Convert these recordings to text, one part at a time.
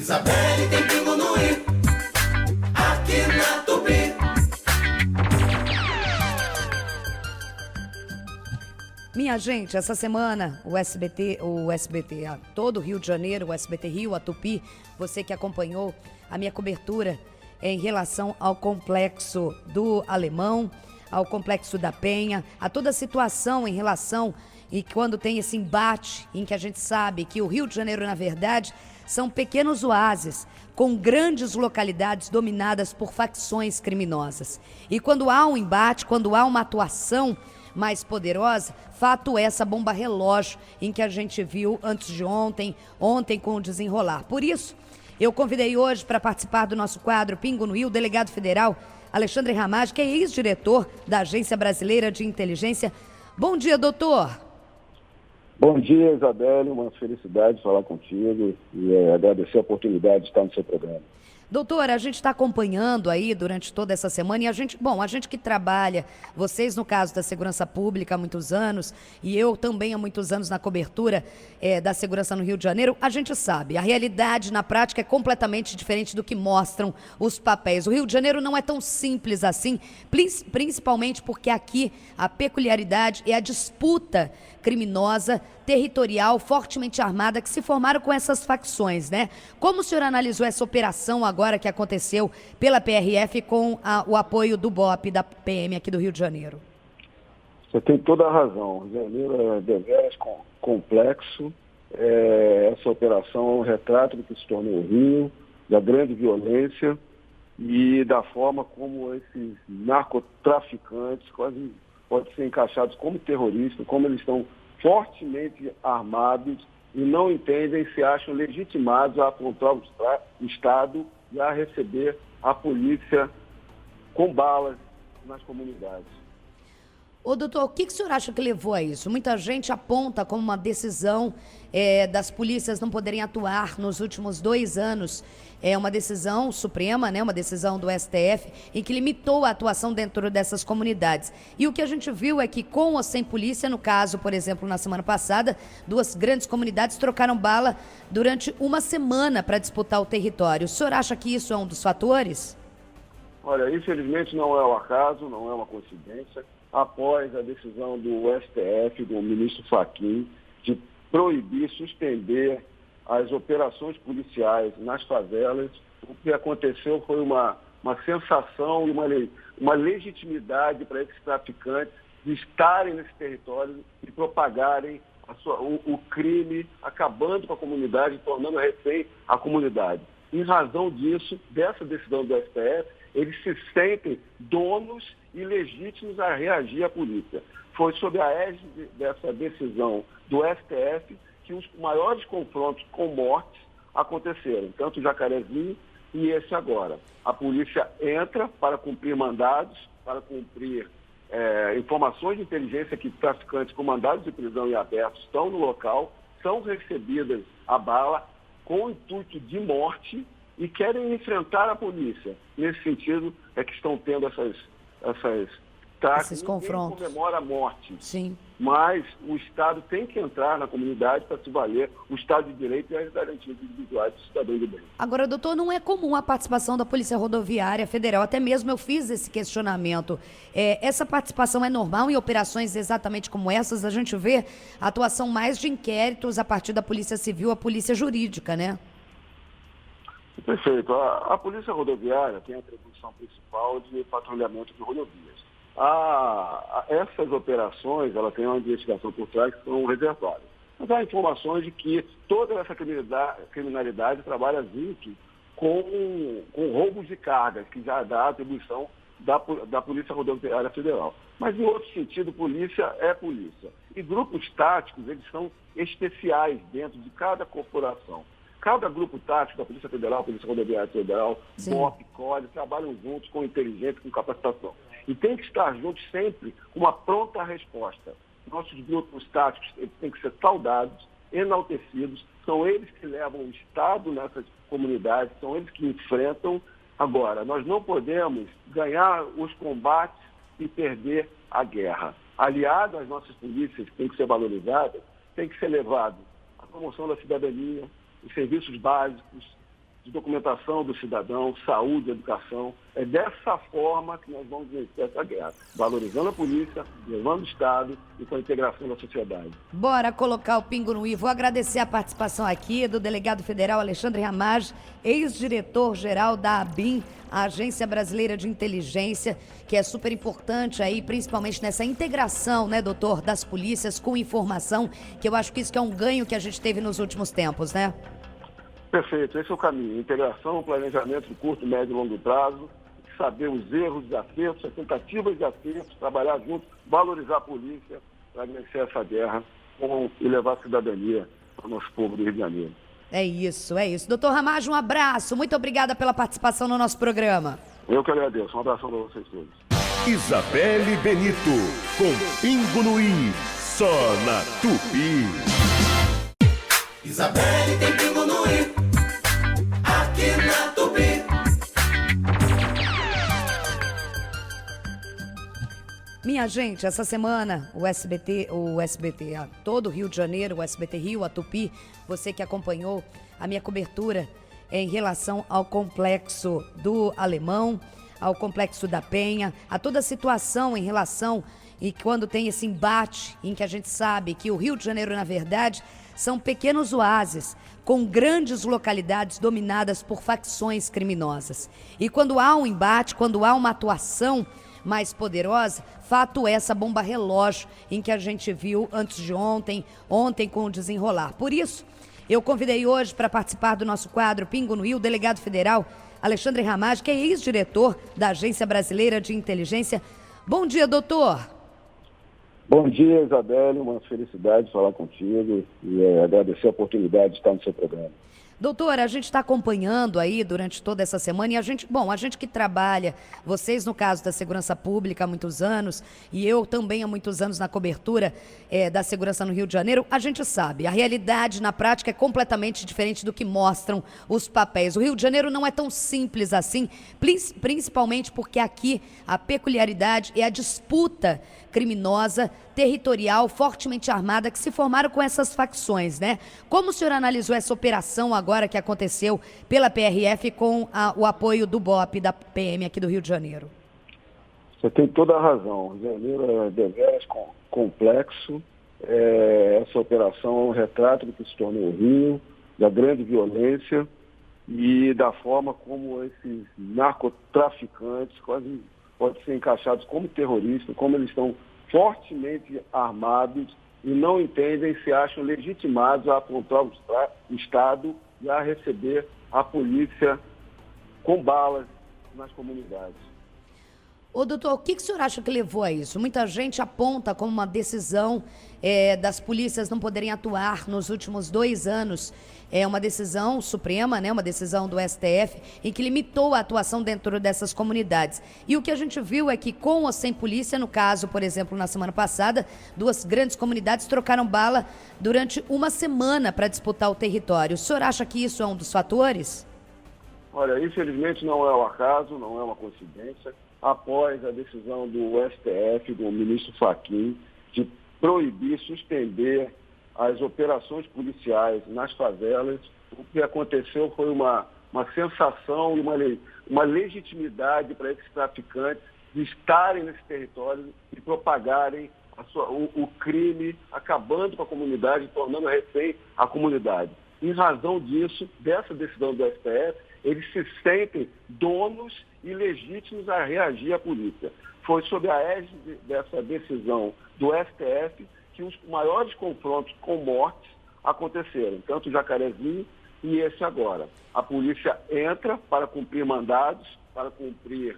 Isabelle tem pingo no i, aqui na Tupi. Minha gente, essa semana o SBT, todo o Rio de Janeiro, o SBT Rio, a Tupi, você que acompanhou a minha cobertura em relação ao Complexo do Alemão, ao Complexo da Penha, a toda a situação em relação e quando tem esse embate em que a gente sabe que o Rio de Janeiro, na verdade, são pequenos oásis com grandes localidades dominadas por facções criminosas. E quando há um embate, quando há uma atuação mais poderosa, fato é essa bomba relógio em que a gente viu antes de ontem com o desenrolar. Por isso, eu convidei hoje para participar do nosso quadro Pingo no I, o delegado federal Alexandre Ramage, que é ex-diretor da Agência Brasileira de Inteligência. Bom dia, doutor. Bom dia, Isabelle. Uma felicidade falar contigo e agradecer a oportunidade de estar no seu programa. Doutora, a gente está acompanhando aí durante toda essa semana e a gente que trabalha, vocês no caso da segurança pública há muitos anos e eu também há muitos anos na cobertura da segurança no Rio de Janeiro, a gente sabe, a realidade na prática é completamente diferente do que mostram os papéis. O Rio de Janeiro não é tão simples assim, principalmente porque aqui a peculiaridade é a disputa criminosa, territorial, fortemente armada, que se formaram com essas facções, né? Como o senhor analisou essa operação agora que aconteceu pela PRF com o apoio do BOP, da PM aqui do Rio de Janeiro? Você tem toda a razão. O Rio de Janeiro é deveras complexo. Essa operação é um retrato do que se tornou o Rio, da grande violência e da forma como esses narcotraficantes quase podem ser encaixados como terroristas, como eles estão fortemente armados e não entendem, se acham legitimados a apontar o Estado e a receber a polícia com balas nas comunidades. Ô, doutor, o que o senhor acha que levou a isso? Muita gente aponta como uma decisão das polícias não poderem atuar nos últimos 2 anos. É uma decisão suprema, né? Uma decisão do STF, em que limitou a atuação dentro dessas comunidades. E o que a gente viu é que, com ou sem polícia, no caso, por exemplo, na semana passada, 2 grandes comunidades trocaram bala durante uma semana para disputar o território. O senhor acha que isso é um dos fatores? Olha, infelizmente não é um acaso, não é uma coincidência. Após a decisão do STF, do ministro Fachin, de proibir, suspender as operações policiais nas favelas, o que aconteceu foi uma sensação e uma legitimidade para esses traficantes de estarem nesse território e propagarem o crime, acabando com a comunidade, tornando refém a comunidade. Em razão disso, dessa decisão do STF, eles se sentem donos e legítimos a reagir à polícia. Foi sob a égide dessa decisão do STF que os maiores confrontos com mortes aconteceram, tanto o Jacarezinho e esse agora. A polícia entra para cumprir mandados, para cumprir informações de inteligência que traficantes com mandados de prisão em aberto estão no local, são recebidas a bala com o intuito de morte e querem enfrentar a polícia. Nesse sentido, é que estão tendo esses confrontos. Ninguém comemora a morte. Sim. Mas o Estado tem que entrar na comunidade para se valer o Estado de Direito e as garantias individuais do cidadão de bem. Agora, doutor, não é comum a participação da Polícia Rodoviária Federal. Até mesmo eu fiz esse questionamento. Essa participação é normal em operações exatamente como essas? A gente vê a atuação mais de inquéritos a partir da Polícia Civil, a Polícia Jurídica, né? Perfeito. A Polícia Rodoviária tem a atribuição principal de patrulhamento de rodovias. Essas operações, ela tem uma investigação por trás que são reservadas. Mas há informações de que toda essa criminalidade trabalha junto com roubos de cargas, que já dá a atribuição da Polícia Rodoviária Federal. Mas, em outro sentido, polícia é polícia. E grupos táticos, eles são especiais dentro de cada corporação. Cada grupo tático da Polícia Federal, Polícia Rodoviária Federal, BOP, CODE, trabalham juntos com inteligência, com capacitação. E tem que estar juntos sempre com uma pronta resposta. Nossos grupos táticos eles têm que ser saudados, enaltecidos, são eles que levam o Estado nessas comunidades, são eles que enfrentam. Agora, nós não podemos ganhar os combates e perder a guerra. Aliado às nossas polícias, que têm que ser valorizadas, tem que ser levado a promoção da cidadania, os serviços básicos, de documentação do cidadão, saúde, educação. É dessa forma que nós vamos vencer essa guerra, valorizando a polícia, levando o Estado e com a integração da sociedade. Bora colocar o pingo no i. Vou agradecer a participação aqui do delegado federal Alexandre Ramage, ex-diretor-geral da ABIN, a Agência Brasileira de Inteligência, que é super importante aí, principalmente nessa integração, né, doutor, das polícias com informação, que eu acho que isso que é um ganho que a gente teve nos últimos tempos, né? Perfeito, esse é o caminho. Integração, planejamento de curto, médio e longo prazo, saber os erros, os acertos, as tentativas de acertos, trabalhar junto, valorizar a polícia para vencer essa guerra e levar a cidadania ao nosso povo do Rio de Janeiro. É isso, é isso. Doutor Ramage, um abraço. Muito obrigada pela participação no nosso programa. Eu que agradeço. Um abração para vocês todos. Isabelle Benito, com Pingo no i, só na Tupi. Isabelle tem pingo no i, aqui na Tupi. Minha gente, essa semana o SBT, todo o Rio de Janeiro, o SBT Rio, a Tupi, você que acompanhou a minha cobertura em relação ao complexo do Alemão, ao complexo da Penha, a toda a situação em relação e quando tem esse embate em que a gente sabe que o Rio de Janeiro, na verdade, são pequenos oásis com grandes localidades dominadas por facções criminosas. E quando há um embate, quando há uma atuação mais poderosa, fato é essa bomba relógio em que a gente viu antes de ontem com o desenrolar. Por isso, eu convidei hoje para participar do nosso quadro Pingo no i o delegado federal Alexandre Ramage, que é ex-diretor da Agência Brasileira de Inteligência. Bom dia, doutor. Bom dia, Isabelle. Uma felicidade falar contigo e agradecer a oportunidade de estar no seu programa. Doutora, a gente está acompanhando aí durante toda essa semana e a gente que trabalha, vocês no caso da segurança pública há muitos anos e eu também há muitos anos na cobertura da segurança no Rio de Janeiro, a gente sabe, a realidade na prática é completamente diferente do que mostram os papéis. O Rio de Janeiro não é tão simples assim, principalmente porque aqui a peculiaridade é a disputa criminosa, territorial, fortemente armada, que se formaram com essas facções, né? Como o senhor analisou essa operação agora que aconteceu pela PRF com o apoio do BOP, da PM aqui do Rio de Janeiro? Você tem toda a razão. O Rio de Janeiro é deveras complexo. Essa operação é um retrato do que se tornou o Rio, da grande violência e da forma como esses narcotraficantes quase podem ser encaixados como terroristas, como eles estão fortemente armados e não entendem, se acham legitimados a apontar o Estado e a receber a polícia com balas nas comunidades. Ô, doutor, o que o senhor acha que levou a isso? Muita gente aponta como uma decisão das polícias não poderem atuar nos últimos 2 anos. É uma decisão suprema, né? Uma decisão do STF, em que limitou a atuação dentro dessas comunidades. E o que a gente viu é que, com ou sem polícia, no caso, por exemplo, na semana passada, 2 grandes comunidades trocaram bala durante uma semana para disputar o território. O senhor acha que isso é um dos fatores? Olha, infelizmente não é um acaso, não é uma coincidência. Após a decisão do STF, do ministro Fachin, de proibir, suspender as operações policiais nas favelas, o que aconteceu foi uma sensação e uma legitimidade para esses traficantes de estarem nesse território e propagarem o crime, acabando com a comunidade, tornando refém a comunidade. Em razão disso, dessa decisão do STF, eles se sentem donos e legítimos a reagir à polícia. Foi sob a égide dessa decisão do STF que os maiores confrontos com mortes aconteceram, tanto o Jacarezinho e esse agora. A polícia entra para cumprir mandados, para cumprir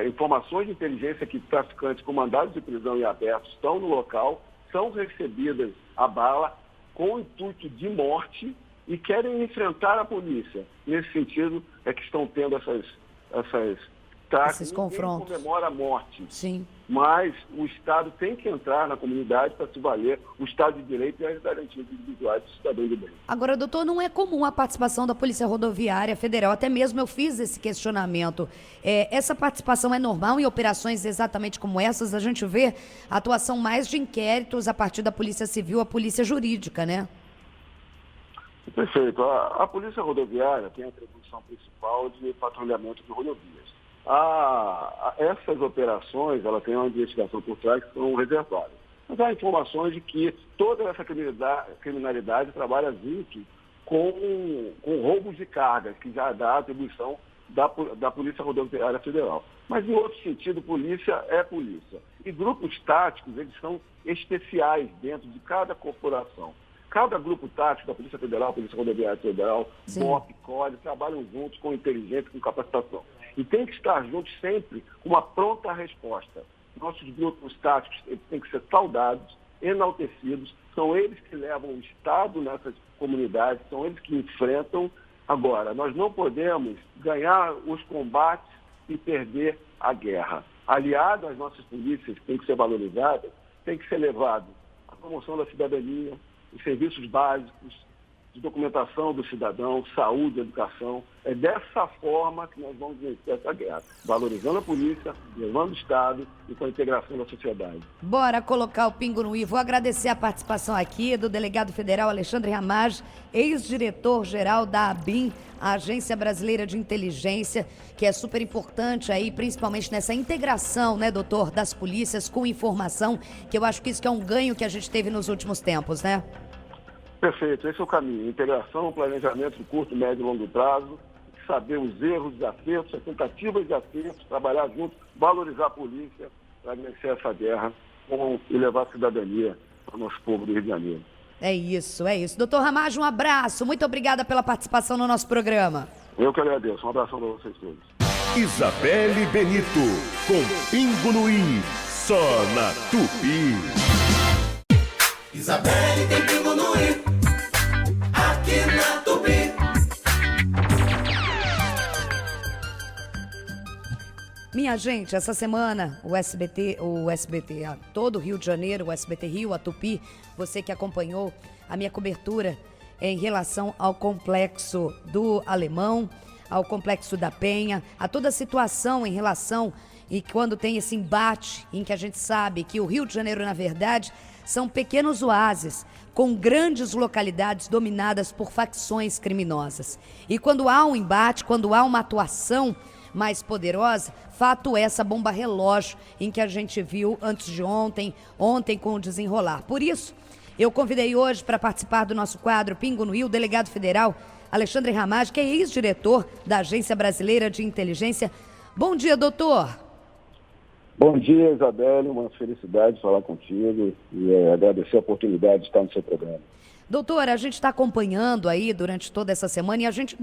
informações de inteligência que traficantes com mandados de prisão em aberto estão no local, são recebidas a bala com o intuito de morte e querem enfrentar a polícia. Nesse sentido é que estão tendo esses confrontos. Comemora a morte. Sim. Mas o Estado tem que entrar na comunidade para se valer o Estado de Direito e as garantias individuais do cidadão de bem. Agora, doutor, não é comum a participação da Polícia Rodoviária Federal. Até mesmo eu fiz esse questionamento. Essa participação é normal em operações exatamente como essas? A gente vê a atuação mais de inquéritos a partir da Polícia Civil, a Polícia Jurídica, né? Perfeito. A Polícia Rodoviária tem a atribuição principal de patrulhamento de rodovias. Essas operações, ela tem uma investigação por trás que são reservadas. Mas há informações de que toda essa criminalidade trabalha junto com roubos de cargas, que já dá atribuição da Polícia Rodoviária Federal. Mas, em outro sentido, polícia é polícia. E grupos táticos, eles são especiais dentro de cada corporação. Cada grupo tático da Polícia Federal, Polícia Rodoviária Federal, BOP, COD, trabalham juntos com inteligência, com capacitação. E tem que estar juntos sempre com uma pronta resposta. Nossos grupos táticos têm que ser saudados, enaltecidos, são eles que levam o Estado nessas comunidades, são eles que enfrentam. Agora, nós não podemos ganhar os combates e perder a guerra. Aliado às nossas polícias, que tem que ser valorizada, tem que ser levado a promoção da cidadania, os serviços básicos, de documentação do cidadão, saúde, educação. É dessa forma que nós vamos vencer essa guerra, valorizando a polícia, levando o Estado e com a integração da sociedade. Bora colocar o pingo no i. Vou agradecer a participação aqui do delegado federal Alexandre Ramage, ex-diretor-geral da ABIN, a Agência Brasileira de Inteligência, que é super importante aí, principalmente nessa integração, né, doutor, das polícias com informação, que eu acho que isso que é um ganho que a gente teve nos últimos tempos, né? Perfeito, esse é o caminho. Integração, planejamento de curto, médio e longo prazo, saber os erros, os acertos, as tentativas de acertos, trabalhar junto, valorizar a polícia para vencer essa guerra e levar a cidadania para o nosso povo do Rio de Janeiro. É isso, é isso. Doutor Ramage, um abraço. Muito obrigada pela participação no nosso programa. Eu que agradeço. Um abração para vocês todos. Isabelle Benito, com Pingo no i, só na Tupi. Isabelle tem pingo no i, aqui na Tupi. Minha gente, essa semana o SBT, todo o Rio de Janeiro, o SBT Rio, a Tupi, você que acompanhou a minha cobertura em relação ao complexo do Alemão, ao complexo da Penha, a toda a situação em relação e quando tem esse embate em que a gente sabe que o Rio de Janeiro, na verdade, são pequenos oásis com grandes localidades dominadas por facções criminosas. E quando há um embate, quando há uma atuação mais poderosa, fato é essa bomba relógio em que a gente viu antes de ontem com o desenrolar. Por isso, eu convidei hoje para participar do nosso quadro Pingo no i o delegado federal Alexandre Ramage, que é ex-diretor da Agência Brasileira de Inteligência. Bom dia, doutor. Bom dia, Isabelle. Uma felicidade falar contigo e agradecer a oportunidade de estar no seu programa. Doutora, a gente está acompanhando aí durante toda essa semana e a gente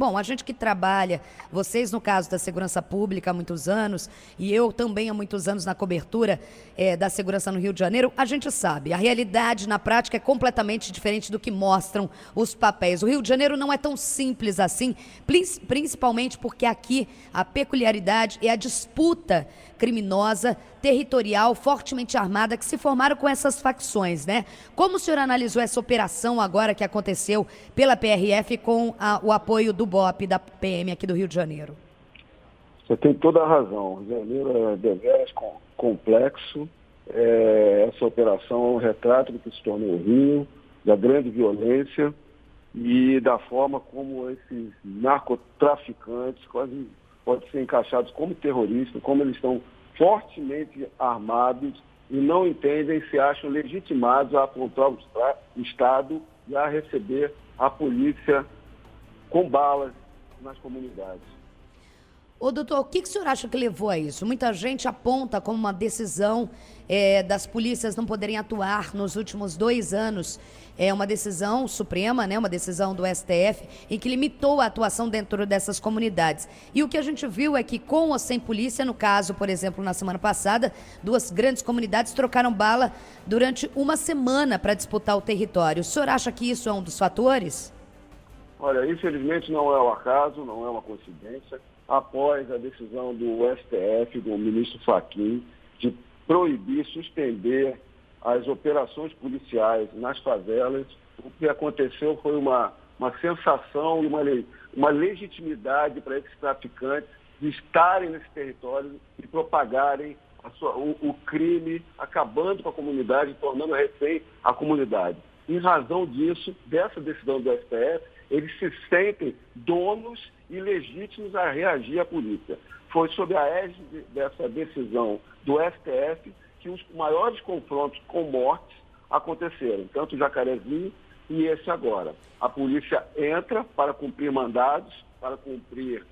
que trabalha, vocês no caso da segurança pública há muitos anos e eu também há muitos anos na cobertura da segurança no Rio de Janeiro, a gente sabe, a realidade na prática é completamente diferente do que mostram os papéis. O Rio de Janeiro não é tão simples assim, principalmente porque aqui a peculiaridade é a disputa criminosa, territorial, fortemente armada, que se formaram com essas facções, né? Como o senhor analisou essa operação agora que aconteceu pela PRF com o apoio do BOP, da PM aqui do Rio de Janeiro? Você tem toda a razão. O Rio de Janeiro é deveras complexo. Essa operação é um retrato do que se tornou o Rio, da grande violência e da forma como esses narcotraficantes quase podem ser encaixados como terroristas, como eles estão fortemente armados e não entendem, se acham legitimados a apontar o Estado e a receber a polícia com balas nas comunidades. Ô, doutor, o que o senhor acha que levou a isso? Muita gente aponta como uma decisão das polícias não poderem atuar nos últimos 2 anos. É uma decisão suprema, né? Uma decisão do STF, em que limitou a atuação dentro dessas comunidades. E o que a gente viu é que, com ou sem polícia, no caso, por exemplo, na semana passada, 2 grandes comunidades trocaram bala durante uma semana para disputar o território. O senhor acha que isso é um dos fatores? Olha, infelizmente não é um acaso, não é uma coincidência. Após a decisão do STF, do ministro Fachin, de proibir, suspender as operações policiais nas favelas, o que aconteceu foi uma sensação e uma legitimidade para esses traficantes de estarem nesse território e propagarem o crime, acabando com a comunidade, tornando refém a comunidade. Em razão disso, dessa decisão do STF, Eles se sentem donos e legítimos a reagir à polícia. Foi sob a égide dessa decisão do STF que os maiores confrontos com mortes aconteceram, tanto o Jacarezinho e esse agora. A polícia entra para cumprir mandados, para cumprir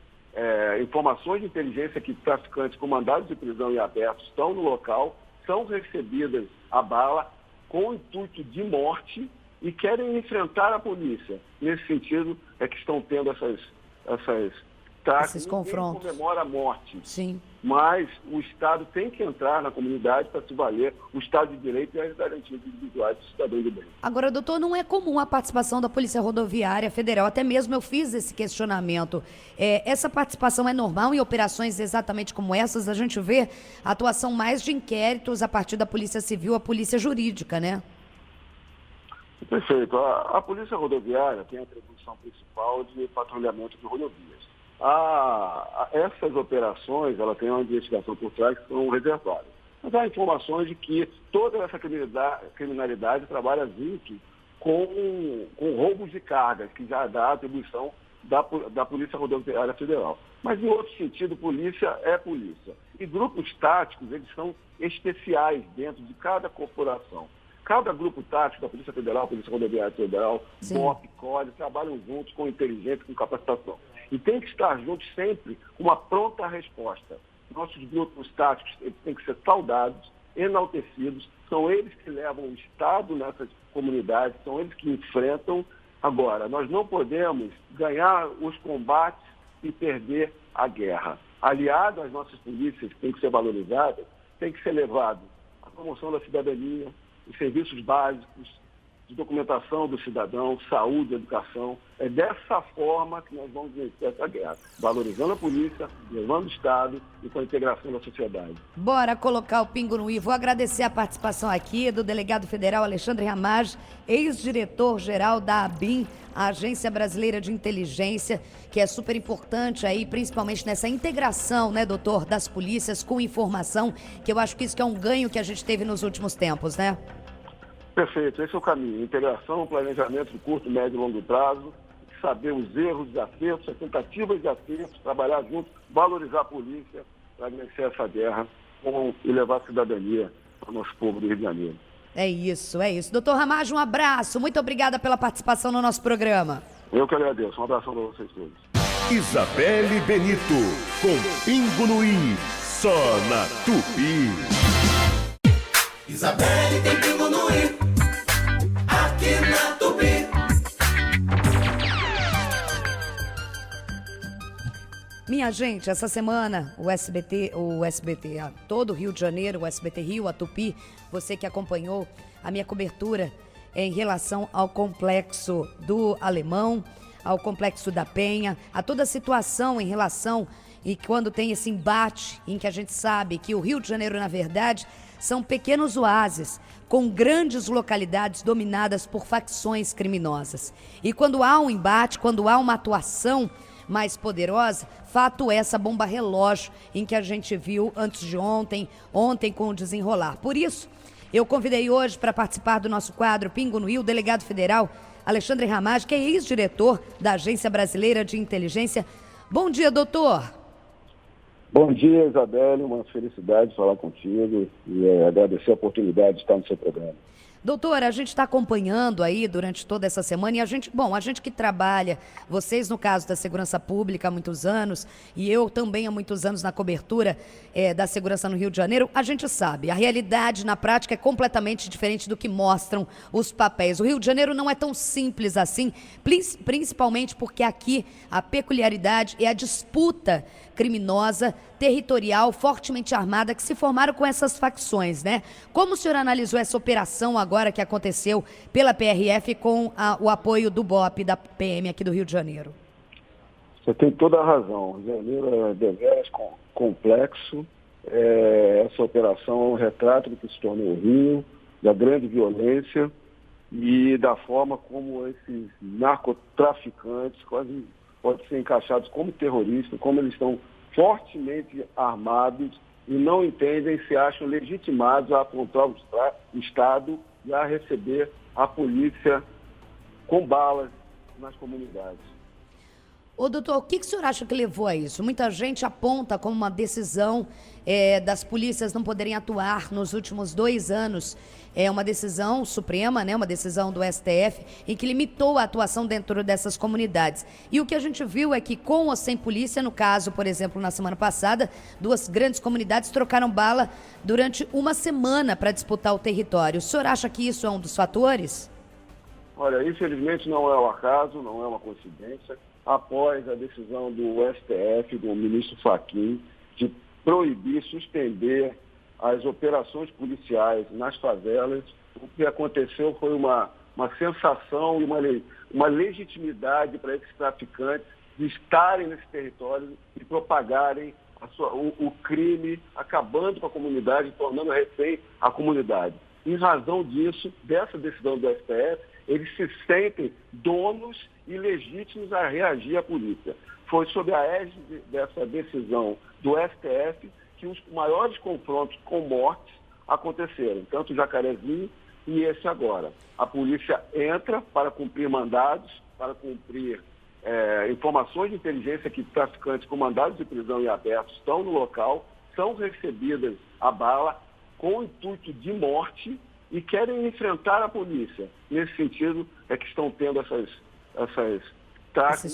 informações de inteligência que traficantes com mandados de prisão em aberto estão no local, são recebidas a bala com o intuito de morte e querem enfrentar a polícia. Nesse sentido é que estão tendo esses confrontos. Ninguém comemora a morte. Sim. Mas o Estado tem que entrar na comunidade para se valer o Estado de Direito e as garantias individuais do cidadão de bem. Agora, doutor, não é comum a participação da Polícia Rodoviária Federal, até mesmo eu fiz esse questionamento. Essa participação é normal em operações exatamente como essas? A gente vê a atuação mais de inquéritos a partir da Polícia Civil, a Polícia Jurídica, né? Perfeito. A Polícia Rodoviária tem a atribuição principal de patrulhamento de rodovias. Essas operações, ela tem uma investigação por trás que são reservadas. Mas há informações de que toda essa criminalidade trabalha junto com roubos de cargas, que já dá atribuição da Polícia Rodoviária Federal. Mas, em outro sentido, polícia é polícia. E grupos táticos, eles são especiais dentro de cada corporação. Cada grupo tático da Polícia Federal, Polícia Rodoviária Federal, BOP, CODE, trabalham juntos com inteligência, com capacitação. E tem que estar juntos sempre com uma pronta resposta. Nossos grupos táticos têm que ser saudados, enaltecidos, são eles que levam o Estado nessas comunidades, são eles que enfrentam. Agora, nós não podemos ganhar os combates e perder a guerra. Aliado às nossas polícias, que têm que ser valorizadas, tem que ser levado a promoção da cidadania, os serviços básicos, de documentação do cidadão, saúde, educação. É dessa forma que nós vamos vencer essa guerra, valorizando a polícia, levando o Estado e com a integração da sociedade. Bora colocar o pingo no i. Vou agradecer a participação aqui do delegado federal Alexandre Ramage, ex-diretor-geral da ABIN, a Agência Brasileira de Inteligência, que é super importante aí, principalmente nessa integração, né, doutor, das polícias com informação, que eu acho que isso que é um ganho que a gente teve nos últimos tempos, né? Perfeito, esse é o caminho. Integração, planejamento de curto, médio e longo prazo, saber os erros, os acertos, as tentativas de acertos, trabalhar junto, valorizar a polícia para vencer essa guerra e levar a cidadania ao nosso povo do Rio de Janeiro. É isso, é isso. Doutor Ramage, um abraço. Muito obrigada pela participação no nosso programa. Eu que agradeço. Um abração para vocês todos. Isabelle Benito, com Pingo no i, só na Tupi. Isabelle tem pingo no i, aqui na Tupi. Minha gente, essa semana o SBT, todo o Rio de Janeiro, o SBT Rio, a Tupi, você que acompanhou a minha cobertura em relação ao complexo do Alemão, ao complexo da Penha, a toda a situação em relação e quando tem esse embate em que a gente sabe que o Rio de Janeiro, na verdade, são pequenos oásis com grandes localidades dominadas por facções criminosas. E quando há um embate, quando há uma atuação mais poderosa, fato é essa bomba relógio em que a gente viu antes de ontem com o desenrolar. Por isso, eu convidei hoje para participar do nosso quadro Pingo no i o delegado federal Alexandre Ramage, que é ex-diretor da Agência Brasileira de Inteligência. Bom dia, doutor. Bom dia, Isabelle. Uma felicidade falar contigo e agradecer a oportunidade de estar no seu programa. Doutora, a gente está acompanhando aí durante toda essa semana e a gente que trabalha, vocês no caso da segurança pública há muitos anos e eu também há muitos anos na cobertura da segurança no Rio de Janeiro, a gente sabe, a realidade na prática é completamente diferente do que mostram os papéis. O Rio de Janeiro não é tão simples assim, principalmente porque aqui a peculiaridade é a disputa criminosa, territorial, fortemente armada, que se formaram com essas facções, né? Como o senhor analisou essa operação agora que aconteceu pela PRF com o apoio do BOP, da PM aqui do Rio de Janeiro? Você tem toda a razão. O Rio de Janeiro é deveras complexo. Essa operação é um retrato do que se tornou o Rio, da grande violência e da forma como esses narcotraficantes quase podem ser encaixados como terroristas, como eles estão fortemente armados e não entendem, se acham legitimados a apontar o Estado e a receber a polícia com balas, nas comunidades. Ô, doutor, o que o senhor acha que levou a isso? Muita gente aponta como uma decisão das polícias não poderem atuar nos últimos 2 anos. É uma decisão suprema, né, uma decisão do STF, em que limitou a atuação dentro dessas comunidades. E o que a gente viu é que, com ou sem polícia, no caso, por exemplo, na semana passada, 2 grandes comunidades trocaram bala durante uma semana para disputar o território. O senhor acha que isso é um dos fatores? Olha, infelizmente não é um acaso, não é uma coincidência. Após a decisão do STF, do ministro Fachin, de proibir, suspender as operações policiais nas favelas, o que aconteceu foi uma sensação e uma legitimidade para esses traficantes de estarem nesse território e propagarem o crime, acabando com a comunidade, tornando refém a comunidade. Em razão disso, dessa decisão do STF, eles se sentem donos e legítimos a reagir à polícia. Foi sob a égide dessa decisão do STF que os maiores confrontos com mortes aconteceram, tanto o Jacarezinho e esse agora. A polícia entra para cumprir mandados, para cumprir informações de inteligência que traficantes com mandados de prisão em aberto estão no local, são recebidas a bala com o intuito de morte e querem enfrentar a polícia. Nesse sentido, é que estão tendo esses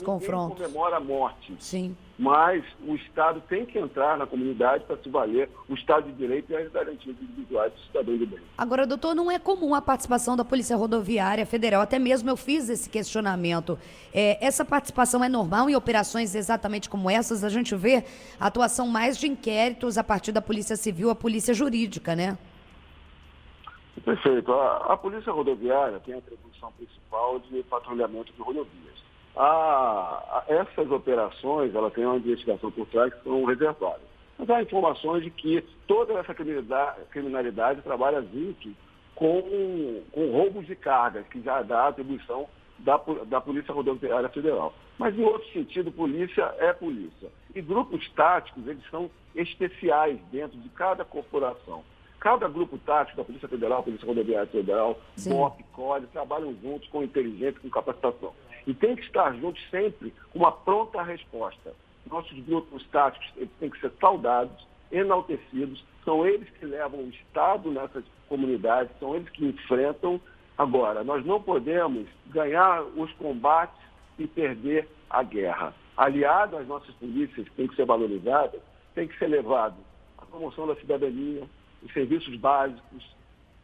confrontos. Ninguém comemora a morte. Sim. Mas o Estado tem que entrar na comunidade para se valer o Estado de Direito e as garantias individuais do cidadão de bem. Agora, doutor, não é comum a participação da Polícia Rodoviária Federal. Até mesmo eu fiz esse questionamento. Essa participação é normal em operações exatamente como essas? A gente vê a atuação mais de inquéritos a partir da Polícia Civil, a Polícia Jurídica, né? Perfeito. A Polícia Rodoviária tem a atribuição principal de patrulhamento de rodovias. Essas operações, ela tem uma investigação por trás que são reservadas. Mas há informações de que toda essa criminalidade trabalha junto com roubos de cargas, que já dá atribuição da Polícia Rodoviária Federal. Mas, em outro sentido, polícia é polícia. E grupos táticos, eles são especiais dentro de cada corporação. Cada grupo tático da Polícia Federal, Polícia Rodoviária Federal, BOP, CODE, trabalham juntos com inteligência, com capacitação. E tem que estar juntos sempre com uma pronta resposta. Nossos grupos táticos têm que ser saudados, enaltecidos, são eles que levam o Estado nessas comunidades, são eles que enfrentam. Agora, nós não podemos ganhar os combates e perder a guerra. Aliado às nossas polícias, que têm que ser valorizadas, tem que ser levado a promoção da cidadania, os serviços básicos,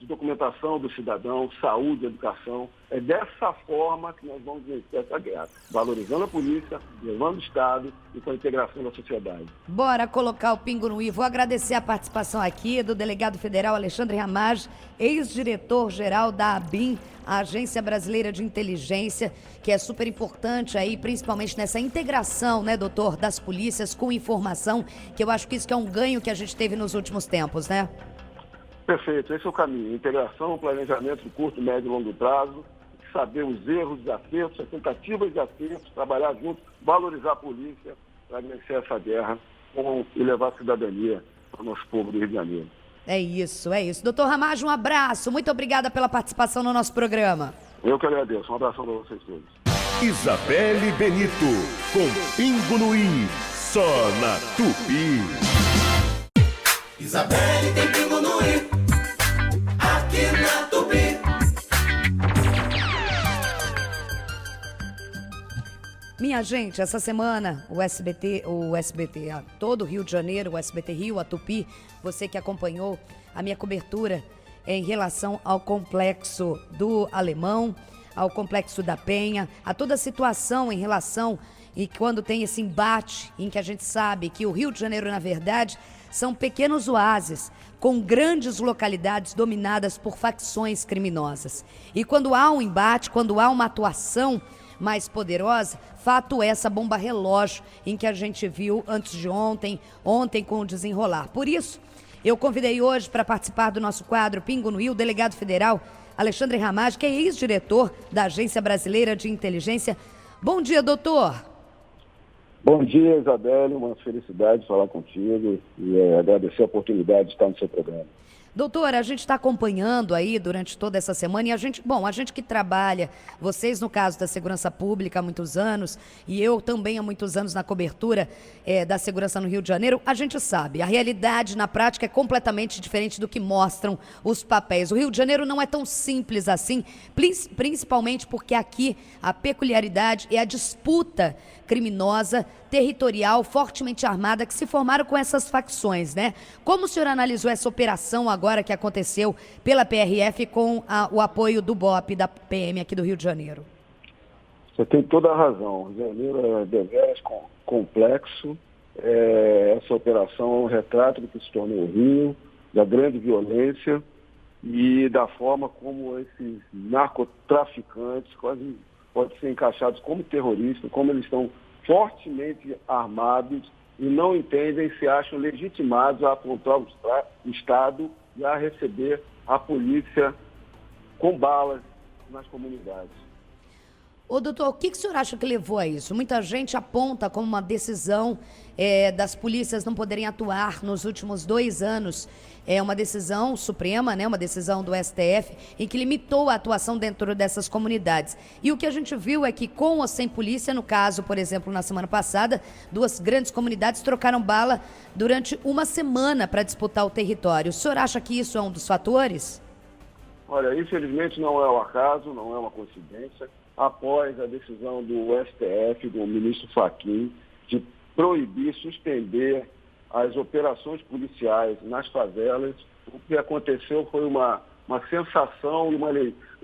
de documentação do cidadão, saúde, educação. É dessa forma que nós vamos vencer essa guerra, valorizando a polícia, levando o Estado e com a integração da sociedade. Bora colocar o pingo no i. Vou agradecer a participação aqui do delegado federal Alexandre Ramage, ex-diretor-geral da ABIN, a Agência Brasileira de Inteligência, que é super importante aí, principalmente nessa integração, né, doutor, das polícias com informação, que eu acho que isso que é um ganho que a gente teve nos últimos tempos, né? Perfeito, esse é o caminho. Integração, planejamento de curto, médio e longo prazo, saber os erros, os acertos, as tentativas de acertos, trabalhar junto, valorizar a polícia para vencer essa guerra e levar a cidadania para o nosso povo do Rio de Janeiro. É isso, é isso. Doutor Ramage, um abraço. Muito obrigada pela participação no nosso programa. Eu que agradeço. Um abração para vocês todos. Isabelle Benito, com Pingo no i, só na Tupi. Isabelle tem pingo no i, aqui na Tupi. Minha gente, essa semana o SBT, todo o Rio de Janeiro, o SBT Rio, a Tupi, você que acompanhou a minha cobertura em relação ao complexo do Alemão, ao complexo da Penha, a toda a situação em relação e quando tem esse embate em que a gente sabe que o Rio de Janeiro, na verdade, são pequenos oásis com grandes localidades dominadas por facções criminosas. E quando há um embate, quando há uma atuação mais poderosa, fato é essa bomba relógio em que a gente viu antes de ontem com o desenrolar. Por isso, eu convidei hoje para participar do nosso quadro Pingo no i o delegado federal Alexandre Ramage, que é ex-diretor da Agência Brasileira de Inteligência. Bom dia, doutor. Bom dia, Isabelle. Uma felicidade falar contigo e agradecer a oportunidade de estar no seu programa. Doutora, a gente está acompanhando aí durante toda essa semana e a gente que trabalha, vocês no caso da segurança pública há muitos anos e eu também há muitos anos na cobertura da segurança no Rio de Janeiro, a gente sabe, a realidade na prática é completamente diferente do que mostram os papéis. O Rio de Janeiro não é tão simples assim, principalmente porque aqui a peculiaridade é a disputa criminosa, territorial, fortemente armada, que se formaram com essas facções, né? Como o senhor analisou essa operação agora que aconteceu pela PRF com o apoio do BOP, da PM aqui do Rio de Janeiro? Você tem toda a razão. O Rio de Janeiro é deveras complexo. Essa operação é um retrato do que se tornou o Rio, da grande violência e da forma como esses narcotraficantes quase podem ser encaixados como terroristas, como eles estão fortemente armados e não entendem, se acham legitimados a afrontar o Estado e a receber a polícia com balas nas comunidades. Ô, doutor, o que o senhor acha que levou a isso? Muita gente aponta como uma decisão das polícias não poderem atuar nos últimos 2 anos. É uma decisão suprema, né? Uma decisão do STF, em que limitou a atuação dentro dessas comunidades. E o que a gente viu é que, com ou sem polícia, no caso, por exemplo, na semana passada, 2 grandes comunidades trocaram bala durante uma semana para disputar o território. O senhor acha que isso é um dos fatores? Olha, infelizmente não é um acaso, não é uma coincidência. Após a decisão do STF, do ministro Fachin, de proibir, suspender as operações policiais nas favelas, o que aconteceu foi uma sensação e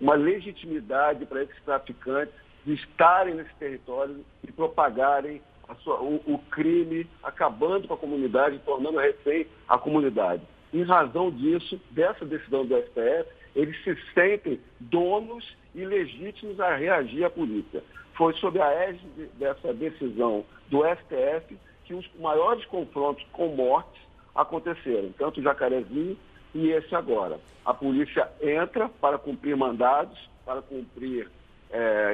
uma legitimidade para esses traficantes de estarem nesse território e propagarem o crime, acabando com a comunidade, tornando refém a comunidade. Em razão disso, dessa decisão do STF, eles se sentem donos e legítimos a reagir à polícia. Foi sob a égide dessa decisão do STF que os maiores confrontos com mortes aconteceram, tanto o Jacarezinho e esse agora. A polícia entra para cumprir mandados, para cumprir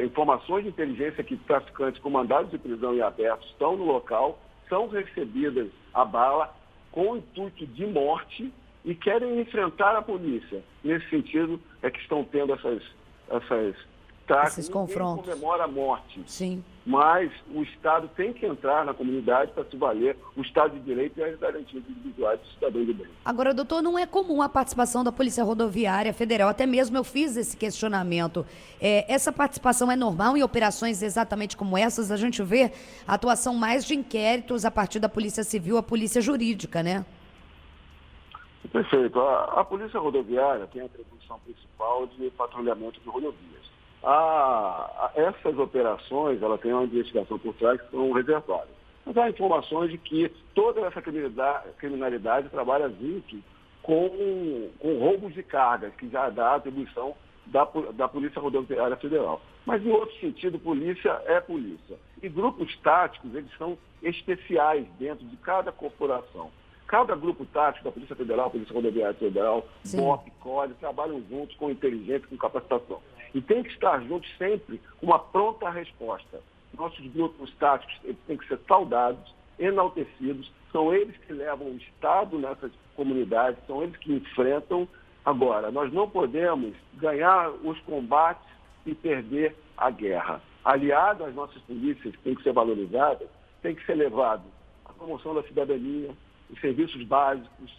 informações de inteligência que traficantes com mandados de prisão em aberto estão no local, são recebidas a bala com o intuito de morte e querem enfrentar a polícia. Nesse sentido é que estão tendo esses confrontos. Ninguém comemora a morte. Sim. Mas o Estado tem que entrar na comunidade para se valer o Estado de Direito e as garantias individuais do cidadão de bem. Agora, doutor, não é comum a participação da Polícia Rodoviária Federal, até mesmo eu fiz esse questionamento. Essa participação é normal em operações exatamente como essas? A gente vê a atuação mais de inquéritos a partir da Polícia Civil, a Polícia Jurídica, né? Perfeito. A Polícia Rodoviária tem a atribuição principal de patrulhamento de rodovias. Essas operações, ela tem uma investigação por trás que são reservadas. Mas há informações de que toda essa criminalidade trabalha junto com roubos de cargas, que já dá atribuição da Polícia Rodoviária Federal. Mas, em outro sentido, polícia é polícia. E grupos táticos, eles são especiais dentro de cada corporação. Cada grupo tático da Polícia Federal, Polícia Rodoviária Federal, BOP, CODE, trabalham juntos com inteligência, com capacitação. E tem que estar juntos sempre com uma pronta resposta. Nossos grupos táticos têm que ser saudados, enaltecidos, são eles que levam o Estado nessas comunidades, são eles que enfrentam. Agora, nós não podemos ganhar os combates e perder a guerra. Aliado às nossas polícias, que têm que ser valorizadas, tem que ser levado a promoção da cidadania, os serviços básicos,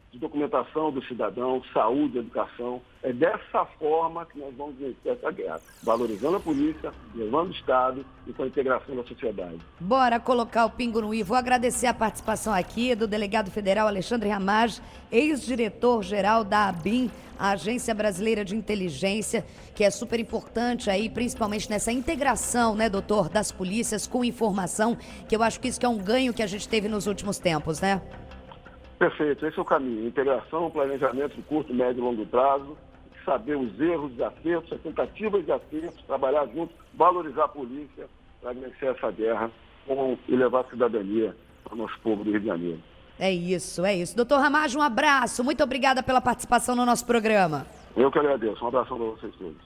de documentação do cidadão, saúde, educação. É dessa forma que nós vamos vencer essa guerra, valorizando a polícia, levando o Estado e com a integração da sociedade. Bora colocar o pingo no i. Vou agradecer a participação aqui do delegado federal Alexandre Ramage, ex-diretor-geral da ABIN, a Agência Brasileira de Inteligência, que é super importante aí, principalmente nessa integração, né, doutor, das polícias com informação, que eu acho que isso que é um ganho que a gente teve nos últimos tempos, né? Perfeito, esse é o caminho. Integração, planejamento de curto, médio e longo prazo, saber os erros, os acertos, as tentativas de acertos, trabalhar junto, valorizar a polícia para vencer essa guerra e levar a cidadania ao nosso povo do Rio de Janeiro. É isso, é isso. Doutor Ramage, um abraço. Muito obrigada pela participação no nosso programa. Eu que agradeço. Um abração para vocês todos.